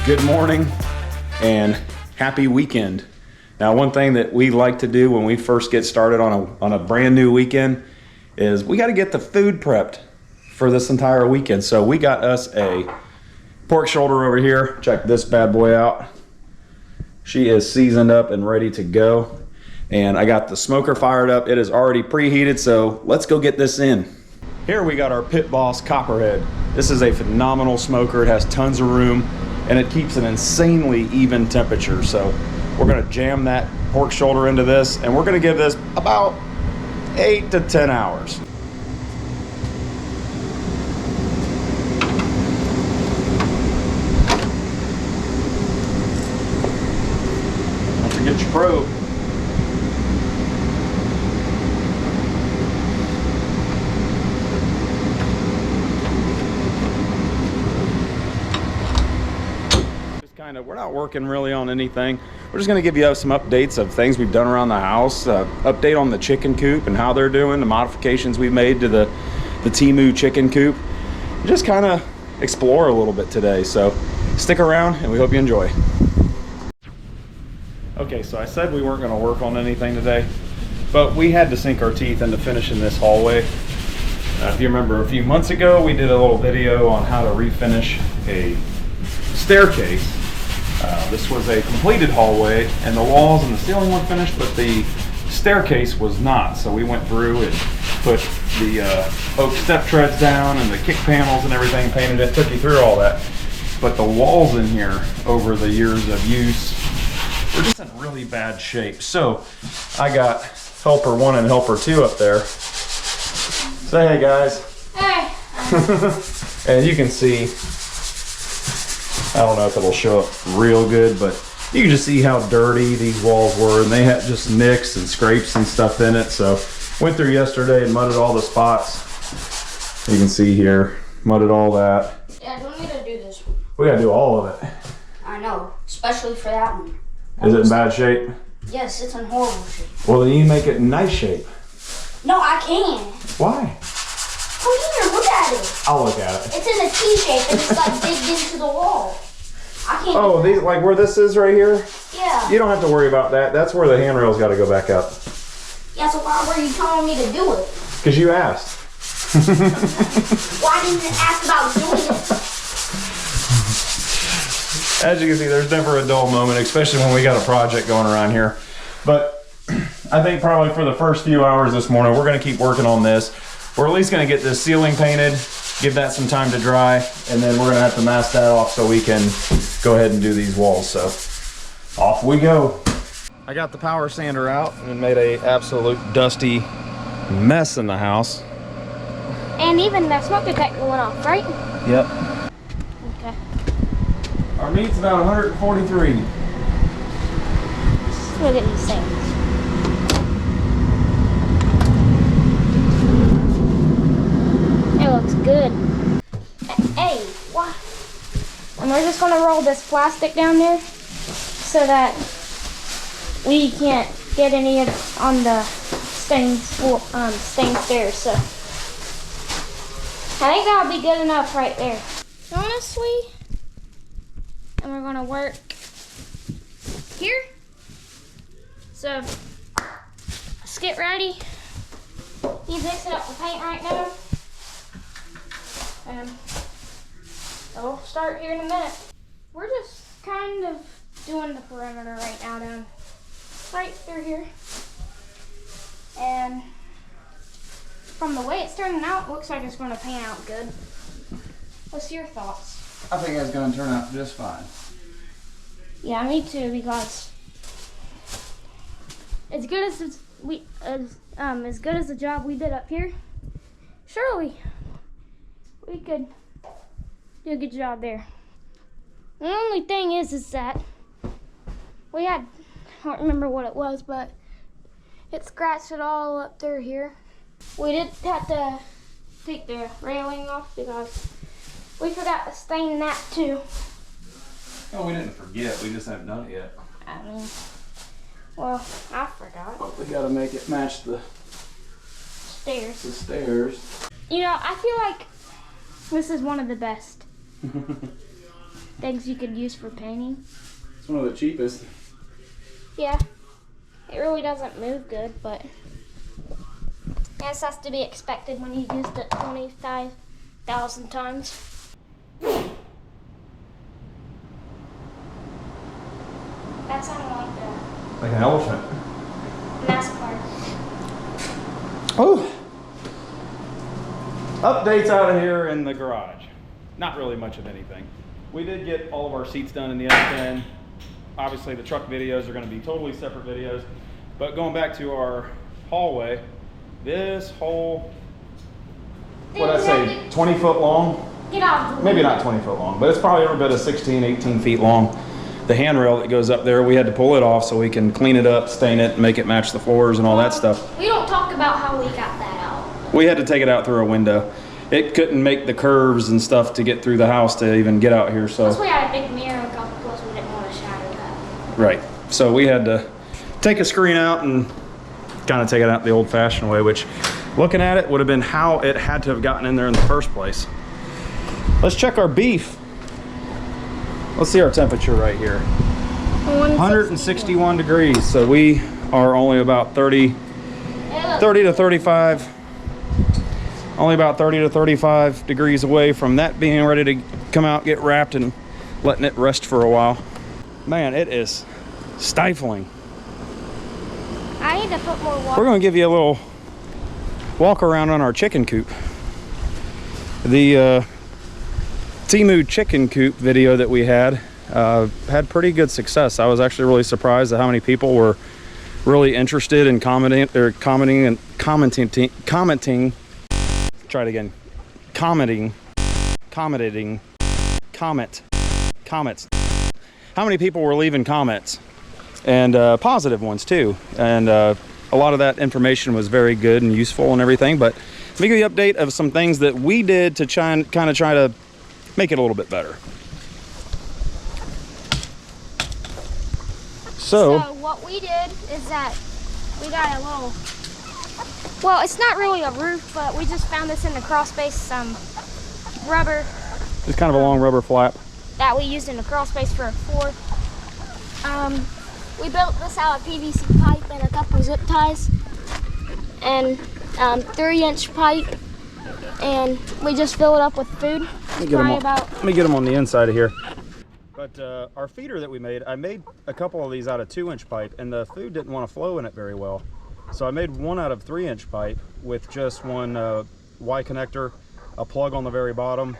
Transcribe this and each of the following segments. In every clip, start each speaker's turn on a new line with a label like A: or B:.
A: Good morning and happy weekend. Now, one thing that we like to do when we first get started on a brand new weekend is we got to get the food prepped for this entire weekend. So we got us a pork shoulder over here. Check this bad boy out. She is seasoned up and ready to go. And I got the smoker fired up. It is already preheated, so let's go get this in. Here we got our Pit Boss Copperhead. This is a phenomenal smoker. It has tons of room and it keeps an insanely even temperature. So we're gonna jam that pork shoulder into this and we're gonna give this about 8 to 10 hours. Don't forget your probe. We're not working really on anything. We're just going to give you some updates of things we've done around the house, update on the chicken coop and how they're doing, the modifications we've made to the TEMU chicken coop. Just kind of explore a little bit today, so stick around and we hope you enjoy. Okay, so I said we weren't going to work on anything today, but we had to sink our teeth into finishing this hallway. If you remember a few months ago, we did a little video on how to refinish a staircase. This was a completed hallway and the walls and the ceiling were finished, but the staircase was not. So we went through and put the oak step treads down and the kick panels and everything, painted it, took you through all that. But the walls in here over the years of use were just in really bad shape. So I got helper 1 and helper 2 up there. Say hey guys.
B: Hey.
A: And you can see, I don't know if it'll show up real good, but you can just see how dirty these walls were, and they had just nicks and scrapes and stuff in it. So went through yesterday and mudded all the spots. You can see here, mudded all that.
B: Yeah, don't need to do this one.
A: We gotta do all of it.
B: I know, especially for that one.
A: Is it in bad shape?
B: Yes, it's in horrible shape.
A: Well, then you make it in nice shape.
B: No, I can't.
A: Why?
B: Come here, look at it.
A: I'll look at it.
B: It's in a T shape and it's like digged into the wall. I can't.
A: Oh, these, like where this is right here?
B: Yeah.
A: You don't have to worry about that. That's where the handrail's got to go back up.
B: Yeah, so why were you telling me to do it?
A: Because you asked.
B: Why didn't you ask about doing it?
A: As you can see, there's never a dull moment, especially when we got a project going around here. But I think probably for the first few hours this morning, we're going to keep working on this. We're at least going to get this ceiling painted, give that some time to dry, and then we're going to have to mask that off so we can go ahead and do these walls. So off we go. I got the power sander out and made a absolute dusty mess in the house.
B: And even the smoke detector went off, right?
A: Yep.
B: Okay.
A: Our meat's about 143.
B: Look at these things. It looks good. Hey, what? And we're just gonna roll this plastic down there so that we can't get any of on the stained stairs. So I think that'll be good enough right there. Honestly, and we're gonna work here. So let's get ready. He's mixing up the paint right now. And it'll start here in a minute. We're just kind of doing the perimeter right now, down right through here. And from the way it's turning out, it looks like it's going to paint out good. What's your thoughts?
C: I think it's going to turn out just fine.
B: Yeah, me too, because as good as as good as the job we did up here, surely we could do a good job there. The only thing is that we had, I don't remember what it was, but it scratched it all up through here. We did have to take the railing off because we forgot to stain that too.
A: Oh, we didn't forget. We just haven't done it yet.
B: I mean, well, I forgot.
A: But we gotta make it match the
B: Stairs.
A: stairs.
B: You know, I feel like this is one of the best. things you could use for painting.
A: It's one of the cheapest.
B: Yeah, it really doesn't move good, but I guess that's to be expected when you used it 25,000 times. That sounded like
A: Like an elephant.
B: NASCAR.
A: Oh! Updates out of here in the garage. Not really much of anything. We did get all of our seats done in the other pen. Obviously the truck videos are going to be totally separate videos. But going back to our hallway, this whole, what'd I say, 20 foot long?
B: Get off.
A: Maybe not 20 foot long, but it's probably every bit of 16, 18 feet long. The handrail that goes up there, we had to pull it off so we can clean it up, stain it, make it match the floors and all that stuff.
B: We don't talk about how we got that out.
A: We had to take it out through a window. It couldn't make the curves and stuff to get through the house to even get out here, so.
B: Plus we had a big mirror because we didn't want to shadow that.
A: Right, so we had to take a screen out and kind of take it out the old fashioned way, which looking at it would have been how it had to have gotten in there in the first place. Let's check our beef. Let's see our temperature right here. 161 degrees, so we are only about 30 to 35. Only about 30 to 35 degrees away from that being ready to come out, get wrapped, and letting it rest for a while. Man, it is stifling.
B: I need to put more water.
A: We're going to give you a little walk around on our chicken coop. The TEMU chicken coop video that we had pretty good success. I was actually really surprised at how many people were really interested in commenting. Try it again. Comments. How many people were leaving comments, and positive ones too, and a lot of that information was very good and useful and everything. But let me give you an update of some things that we did to try to make it a little bit better. So
B: what we did is that we got a little, well, it's not really a roof, but we just found this in the crawl space, rubber.
A: it's kind of a long rubber flap.
B: That we used in the crawl space for a floor. We built this out of PVC pipe and a couple zip ties and 3-inch pipe, and we just fill it up with food.
A: Let me get them on the inside of here. But our feeder that we made, I made a couple of these out of 2-inch pipe, and the food didn't want to flow in it very well. So I made one out of 3-inch pipe with just one Y connector, a plug on the very bottom,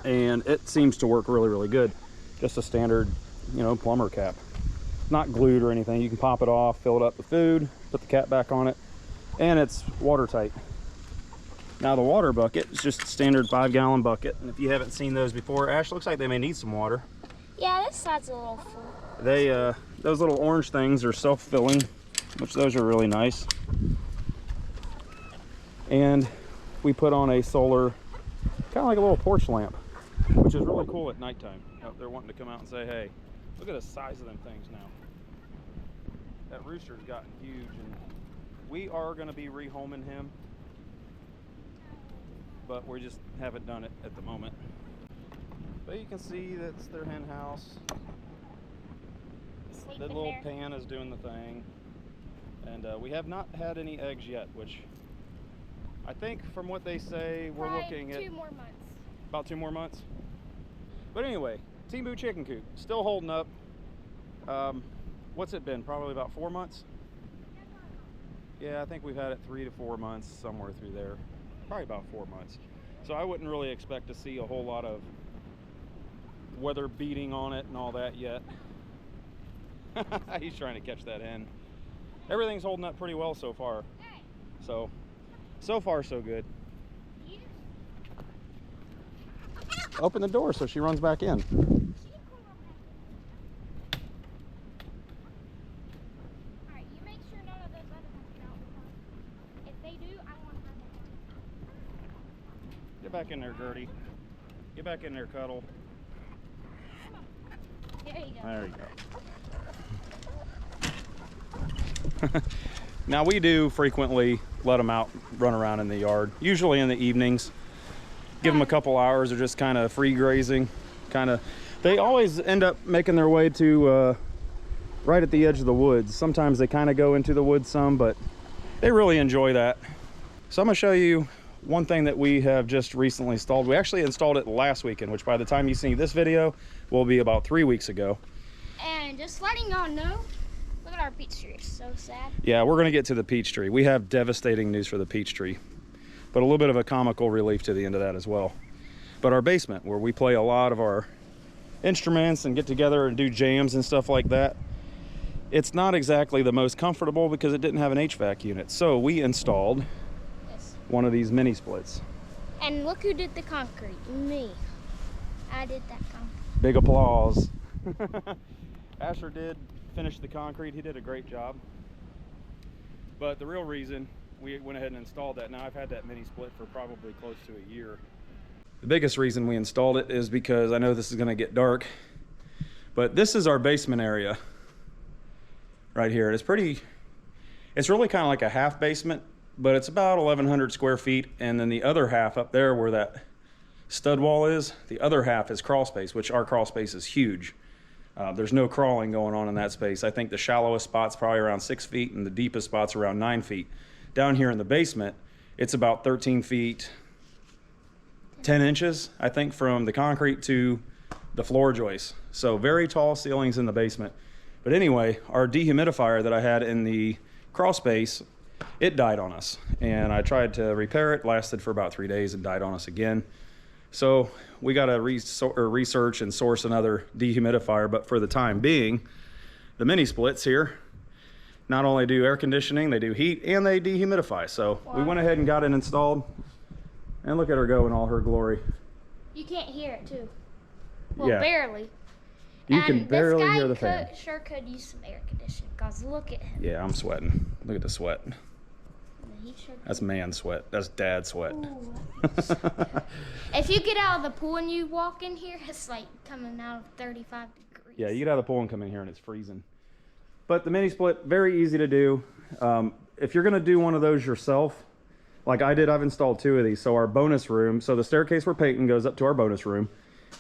A: and it seems to work really, really good. Just a standard, plumber cap. Not glued or anything. You can pop it off, fill it up with food, put the cap back on it, and it's watertight. Now the water bucket is just a standard 5-gallon bucket, and if you haven't seen those before, Ash, looks like they may need some water.
B: Yeah, this side's a little full.
A: They, those little orange things are self-filling, which those are really nice. And we put on a solar, kind of like a little porch lamp, which is really cool at nighttime. They're wanting to come out and say, hey, look at the size of them things now. That rooster's gotten huge, and we are going to be rehoming him, but we just haven't done it at the moment. But you can see that's their hen house. The little pan is doing the thing. And we have not had any eggs yet, which I think from what they say, we're looking at
B: 2 more months.
A: about 2 more months. But anyway, TEMU chicken coop, still holding up. What's it been? Probably about 4 months? Yeah, I think we've had it 3 to 4 months, somewhere through there. Probably about 4 months. So I wouldn't really expect to see a whole lot of weather beating on it and all that yet. He's trying to catch that hen. Everything's holding up pretty well so far. So far so good. Open the door so she runs back in.
B: Alright, you make sure none of those other ones get out. If they do, I want to run them.
A: Get back in there, Gertie. Get back in there, Cuddle.
B: There you go.
A: There you go. Now we do frequently let them out, run around in the yard, usually in the evenings. Give them a couple hours of just kind of free grazing. They always end up making their way to right at the edge of the woods. Sometimes they kind of go into the woods some, but they really enjoy that. So I'm gonna show you one thing that we have just recently installed. We actually installed it last weekend, which by the time you see this video will be about 3 weeks ago.
B: And just letting y'all know, look at our peach tree. It's so sad.
A: Yeah, we're gonna get to the peach tree. We have devastating news for the peach tree, but a little bit of a comical relief to the end of that as well. But our basement, where we play a lot of our instruments and get together and do jams and stuff like that, it's not exactly the most comfortable because it didn't have an HVAC unit. So we installed one of these mini splits.
B: And look who did the concrete. Me. I did that concrete.
A: Big applause. Asher did finish the concrete. He did a great job. But the real reason we went ahead and installed that, now I've had that mini split for probably close to a year. The biggest reason we installed it is because I know this is going to get dark, but this is our basement area right here. It's really kind of like a half basement, but it's about 1,100 square feet. And then the other half up there where that stud wall is, the other half is crawl space, which our crawl space is huge. There's no crawling going on in that space. I think the shallowest spot's probably around 6 feet and the deepest spot's around 9 feet. Down here in the basement, it's about 13 feet, 10 inches, I think, from the concrete to the floor joist. So very tall ceilings in the basement. But anyway, our dehumidifier that I had in the crawl space, it died on us. And I tried to repair it, lasted for about 3 days and died on us again. So we got to research and source another dehumidifier. But for the time being, the mini splits here not only do air conditioning, they do heat and they dehumidify. So we went ahead and got it installed. And look at her go in all her glory.
B: You can't hear it too. Well,
A: Yeah.
B: Barely.
A: You can barely hear the fan.
B: This guy sure could use some air conditioning, cause look at him.
A: Yeah, I'm sweating. Look at the sweat.
B: He sure could.
A: That's man sweat. That's dad sweat.
B: Ooh, if you get out of the pool and you walk in here, it's like coming out of 35 degrees.
A: Yeah, you get out of the pool and come in here and it's freezing. But the mini split, very easy to do. If you're gonna do one of those yourself, like I did, I've installed 2 of these. So our bonus room, so the staircase we're painting goes up to our bonus room.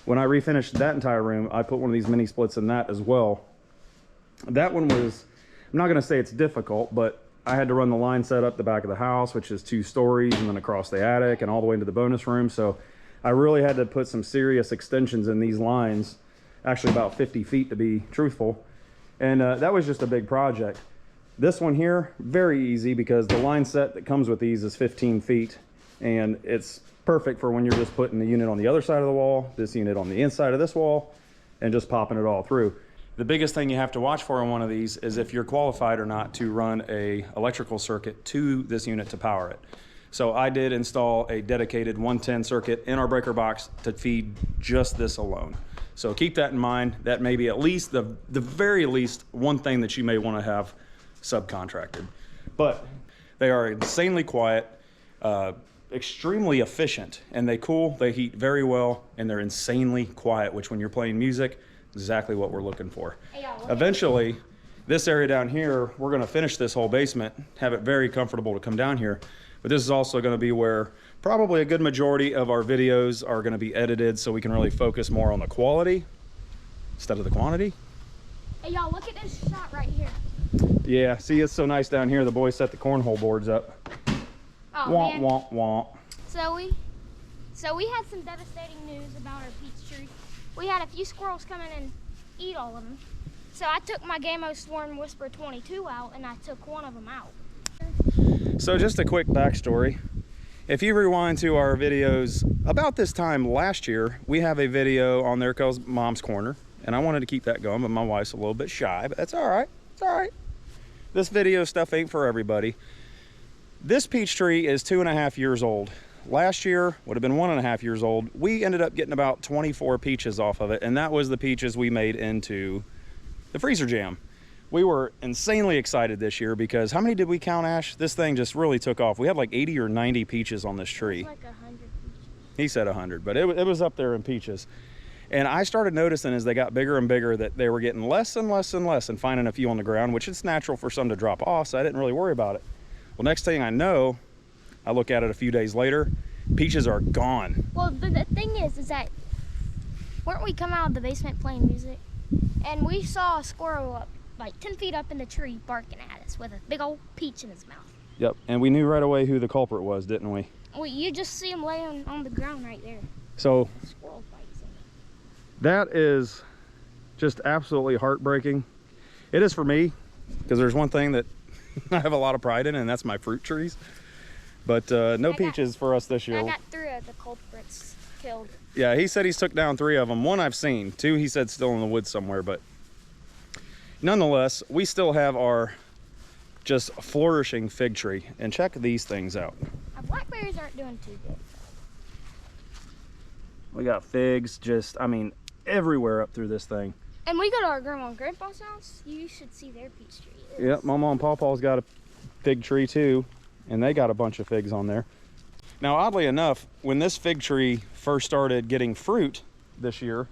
A: When I refinished that entire room, I put one of these mini splits in that as well. That one was, I'm not gonna say it's difficult, but I had to run the line set up the back of the house, which is 2 stories, and then across the attic and all the way into the bonus room. So I really had to put some serious extensions in these lines, actually about 50 feet to be truthful. And that was just a big project. This one here, very easy because the line set that comes with these is 15 feet and it's perfect for when you're just putting the unit on the other side of the wall, this unit on the inside of this wall, and just popping it all through. The biggest thing you have to watch for on one of these is if you're qualified or not to run a electrical circuit to this unit to power it. So I did install a dedicated 110 circuit in our breaker box to feed just this alone. So keep that in mind. That may be at least the very least one thing that you may want to have subcontracted. But they are insanely quiet, extremely efficient, and they cool, they heat very well, and they're insanely quiet, which when you're playing music, exactly what we're looking for.
B: Hey,
A: Eventually, this area down here, we're gonna finish this whole basement, have it very comfortable to come down here. But this is also gonna be where probably a good majority of our videos are gonna be edited so we can really focus more on the quality instead of the quantity.
B: Hey y'all, look at this shot right here.
A: Yeah, see, it's so nice down here. The boys set the cornhole boards up.
B: Oh,
A: Womp,
B: man.
A: womp, womp.
B: So we had some devastating news about our peach tree. We had a few squirrels come in and eat all of them. So I took my Gamo Sworn Whisper 22 out and I took one of them out.
A: So just a quick backstory. If you rewind to our videos about this time last year, we have a video on there called Mom's Corner. And I wanted to keep that going, but my wife's a little bit shy, but that's all right. It's all right. This video stuff ain't for everybody. This peach tree is 2.5 years old. Last year would have been 1.5 years old. We ended up getting about 24 peaches off of it, and that was the peaches we made into the freezer jam. We were insanely excited this year because how many did we count, Ash? This thing just really took off. We had like 80 or 90 peaches on this tree.
B: Like 100 peaches.
A: He said 100, but it was up there in peaches. And I started noticing as they got bigger and bigger that they were getting less and less and less and finding a few on the ground, which is natural for some to drop off, so I didn't really worry about it. Well, next thing I know, I look at it a few days later, peaches are gone.
B: Well, the thing is that weren't we coming out of the basement playing music? And we saw a squirrel up, like 10 feet up in the tree barking at us with a big old peach in his mouth.
A: Yep, and we knew right away who the culprit was, didn't we?
B: Well, you just see him laying on the ground right there.
A: So
B: Squirrel bites him.
A: that is just absolutely heartbreaking. It is for me, because there's one thing that I have a lot of pride in, and that's my fruit trees. But no peaches for us this year.
B: I got 3 of the culprits killed.
A: Yeah, he said he's took down 3 of them. 1 I've seen, 2 he said still in the woods somewhere. But nonetheless, we still have our just flourishing fig tree. And check these things out.
B: Our blackberries aren't doing too good.
A: We got figs just, I mean, everywhere up through this thing.
B: And we go to our grandma and grandpa's house. You should see their peach tree.
A: Yep, Mama and Pawpaw's got a fig tree too, and they got a bunch of figs on there. Now, oddly enough, when this fig tree first started getting fruit this year,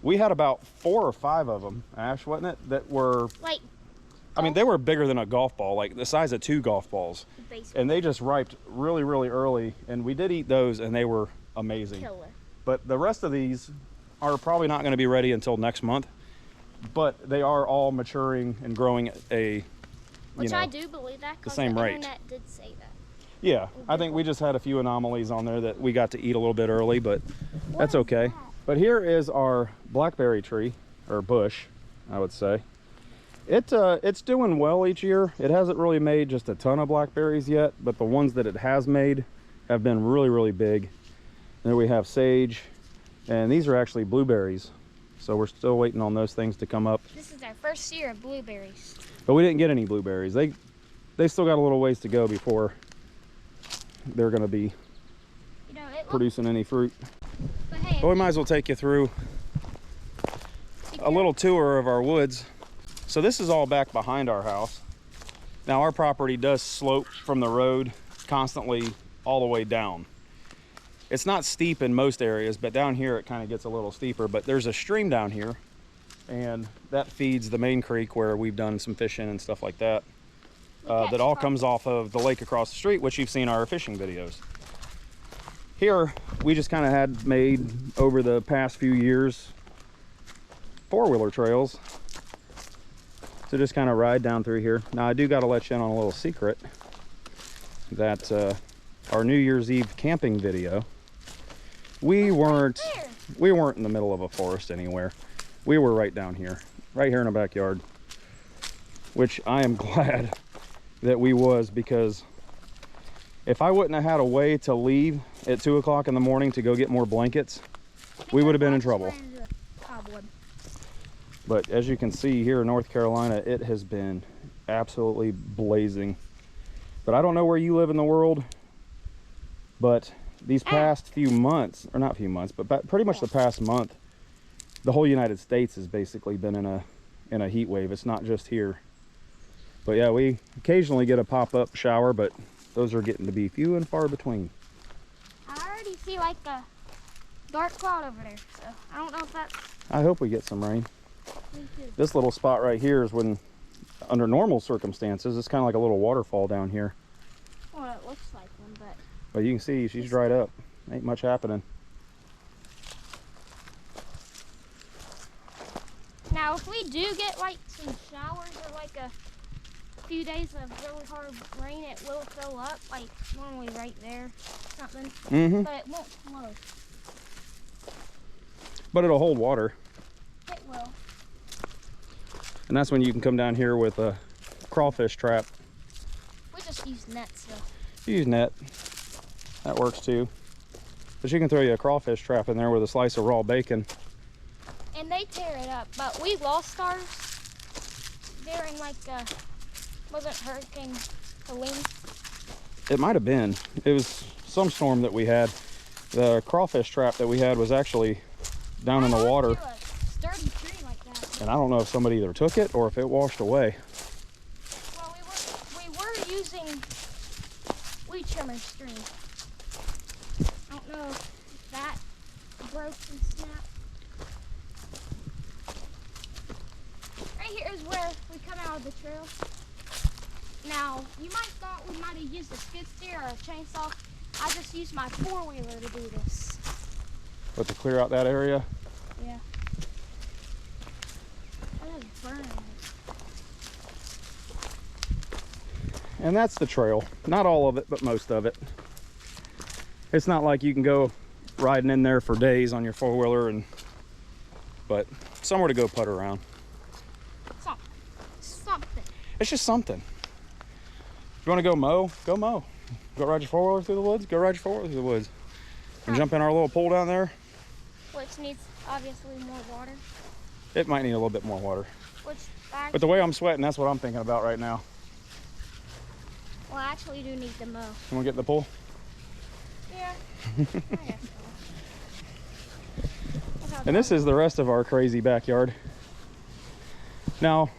A: we had about 4 or 5 of them, Ash, wasn't it? That were,
B: like,
A: I mean, they were bigger than a golf ball, like the size of 2 golf balls.
B: baseball.
A: And they just riped really, really early, and we did eat those, and they were amazing.
B: Killer.
A: But the rest of these are probably not going to be ready until next month. But they are all maturing and growing at a,
B: Which I do believe that, because the
A: same rate.
B: internet did say that.
A: Yeah, I think we just had a few anomalies on there that we got to eat a little bit early, but that's okay.
B: that?
A: But here is our blackberry tree, or bush, I would say. It's doing well each year. It hasn't really made just a ton of blackberries yet, but the ones that it has made have been really, really big. There we have sage, and these are actually blueberries. So we're still waiting on those things to come up.
B: This is our first year of blueberries.
A: But we didn't get any blueberries. They still got a little ways to go before they're going to be
B: You know, it
A: producing any fruit.
B: But hey,
A: But we might as well take you through a little tour of our woods. So this is all back behind our house. Now our property does slope from the road constantly all the way down. It's not steep in most areas, but down here it kind of gets a little steeper. But there's a stream down here, and that feeds the main creek where we've done some fishing and stuff like that. That all comes off of the lake across the street, which you've seen our fishing videos. Here, we just kind of had made over the past few years 4-wheeler trails to just kind of ride down through here. Now I do got to let you in on a little secret that our New Year's Eve camping video, we weren't in the middle of a forest anywhere. We were right down here, right here in the backyard, which I am glad that we was, because if I wouldn't have had a way to leave at 2 o'clock in the morning to go get more blankets, we would have been in trouble. But as you can see here in North Carolina, it has been absolutely blazing. But I don't know where you live in the world, but these past few months, or not few months, but pretty much the past month, the whole United States has basically been in a heat wave. It's not just here. But yeah, we occasionally get a pop-up shower, but those are getting to be few and far between.
B: I already see like a dark cloud over there, so I don't know if that's...
A: I hope we get some rain.
B: Me too.
A: This little spot right here is when, under normal circumstances, it's kind of like a little waterfall down here.
B: Well, it looks like one, but...
A: But you can see she's dried up. Ain't much happening.
B: Now, if we do get like some showers or like a few days of really hard rain, it will fill up, like normally right there, something.
A: Mm-hmm.
B: But it won't flow.
A: But it'll hold water.
B: It will.
A: And that's when you can come down here with a crawfish trap.
B: We just use nets though.
A: You use net. That works too. But you can throw you a crawfish trap in there with a slice of raw bacon.
B: And they tear it up, but we lost ours during like, wasn't Hurricane Helene?
A: It might have been. It was some storm that we had. The crawfish trap that we had was actually down in the water.
B: A sturdy tree like that.
A: And I don't know if somebody either took it or if it washed away.
B: Well, we were using weed trimmer string. I don't know if that broke and snapped. Right here is where we come out of the trail. Now, you might thought we might have used a skid steer or a chainsaw. I just used my 4-wheeler to do this.
A: But to clear out that area?
B: Yeah. That is burned.
A: And that's the trail. Not all of it, but most of it. It's not like you can go riding in there for days on your four-wheeler, but somewhere to go putt around.
B: Something.
A: It's just something. You want to go mow? Go mow. Go ride your four-wheeler through the woods? Go ride your four-wheeler through the woods. And jump in our little pool down there.
B: Which needs obviously more water.
A: It might need a little bit more water.
B: Which
A: But the way I'm sweating, that's what I'm thinking about right now.
B: well, I actually do need to mow.
A: You want to get in the pool?
B: Yeah. I guess so.
A: And this is the rest of our crazy backyard. Now,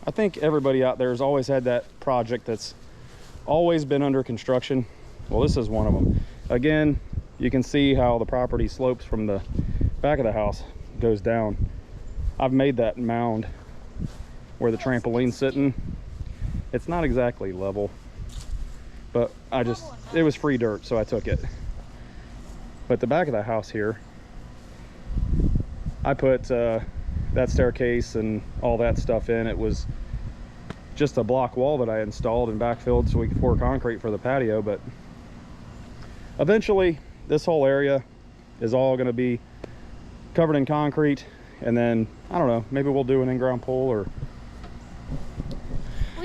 A: I think everybody out there has always had that project that's always been under construction. Well, this is one of them. Again, you can see how the property slopes from the back of the house goes down. I've made that mound where the trampoline's sitting. It's not exactly level, but it was free dirt, so I took it. But the back of the house here, I put that staircase and all that stuff in. It was just a block wall that I installed and backfilled so we could pour concrete for the patio. But eventually this whole area is all going to be covered in concrete, and then I don't know, maybe we'll do an in-ground pool, or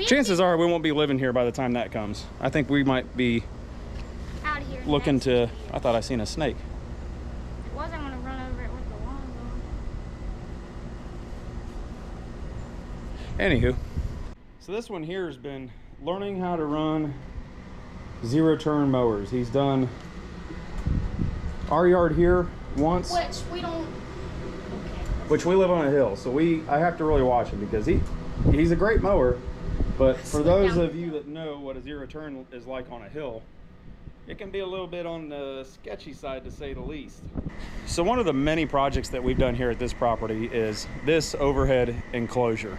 A: chances are we won't be living here by the time that comes. I think we might be
B: out of here
A: looking to, I thought I seen a snake.
B: If it was, I'm gonna run over it with the lawnmower.
A: Anywho, so this one here has been learning how to run zero-turn mowers. He's done our yard here once, which we live on a hill, so I have to really watch him because he's a great mower. But for those of you that know what a zero-turn is like on a hill, it can be a little bit on the sketchy side, to say the least. So one of the many projects that we've done here at this property is this overhead enclosure.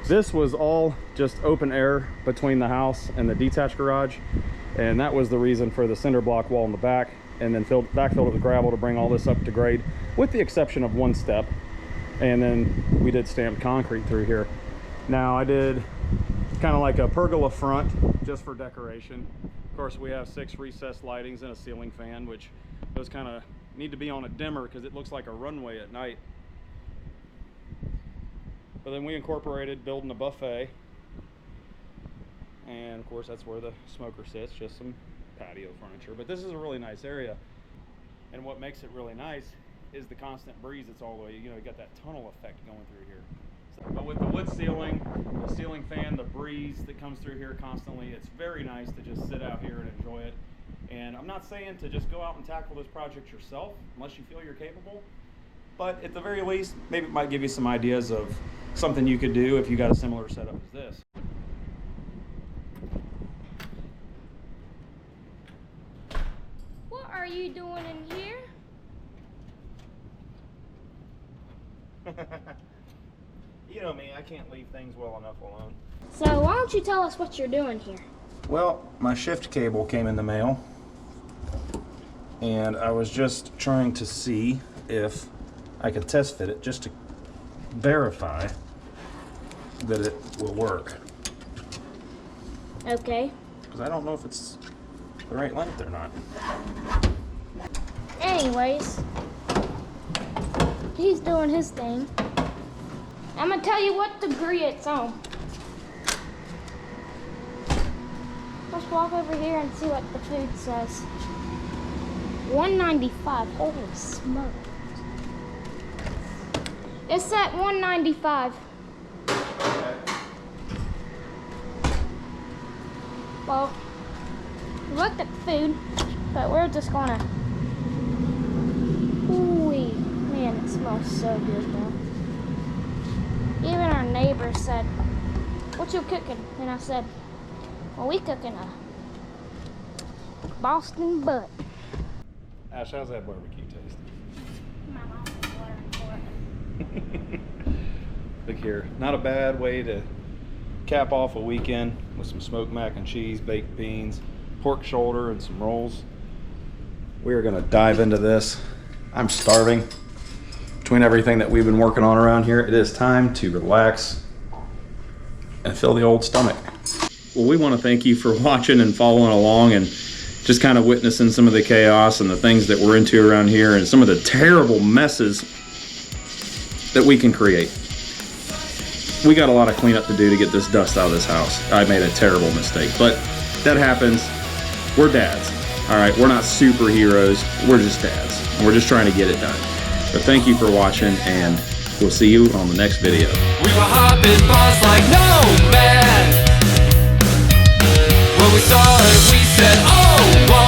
A: This was all just open air between the house and the detached garage, and that was the reason for the cinder block wall in the back, and then backfilled it with gravel to bring all this up to grade, with the exception of one step. And then we did stamped concrete through here. Now I did kind of like a pergola front just for decoration. Of course, we have 6 recessed lightings and a ceiling fan, which those kind of need to be on a dimmer because it looks like a runway at night. But then we incorporated building a buffet, and of course that's where the smoker sits, just some patio furniture. But this is a really nice area, and what makes it really nice is the constant breeze that's all the way, you got that tunnel effect going through here. But with the wood ceiling, the ceiling fan, the breeze that comes through here constantly, it's very nice to just sit out here and enjoy it. And I'm not saying to just go out and tackle this project yourself unless you feel you're capable, but at the very least, maybe it might give you some ideas of something you could do if you got a similar setup as this.
B: What are you doing in here?
A: You know me, I can't leave things well enough alone.
B: So why don't you tell us what you're doing here?
A: Well, my shift cable came in the mail, and I was just trying to see if I could test fit it just to verify that it will work.
B: Okay.
A: Because I don't know if it's the right length or not.
B: Anyways, he's doing his thing. I'm gonna tell you what degree it's on. Let's walk over here and see what the food says. 195. Holy smokes. It's at 195. Well, we looked at the food, but we're just gonna. Ooh, man, it smells so good now. Even our neighbor said, "What you cooking?" And I said, "Well, we cooking a Boston butt."
A: Ash, how's that barbecue taste?
B: My mom's ordering for it.
A: Look here, not a bad way to cap off a weekend with some smoked mac and cheese, baked beans, pork shoulder, and some rolls. We are gonna dive into this. I'm starving. Between everything that we've been working on around here, it is time to relax and fill the old stomach. Well, we want to thank you for watching and following along and just kind of witnessing some of the chaos and the things that we're into around here and some of the terrible messes that we can create. We got a lot of cleanup to do to get this dust out of this house. I made a terrible mistake, but that happens. We're dads, all right? We're not superheroes. We're just dads. We're just trying to get it done. But thank you for watching, and we'll see you on the next video.
D: We were hopping bars like no man. When we saw it, we said, oh, whoa.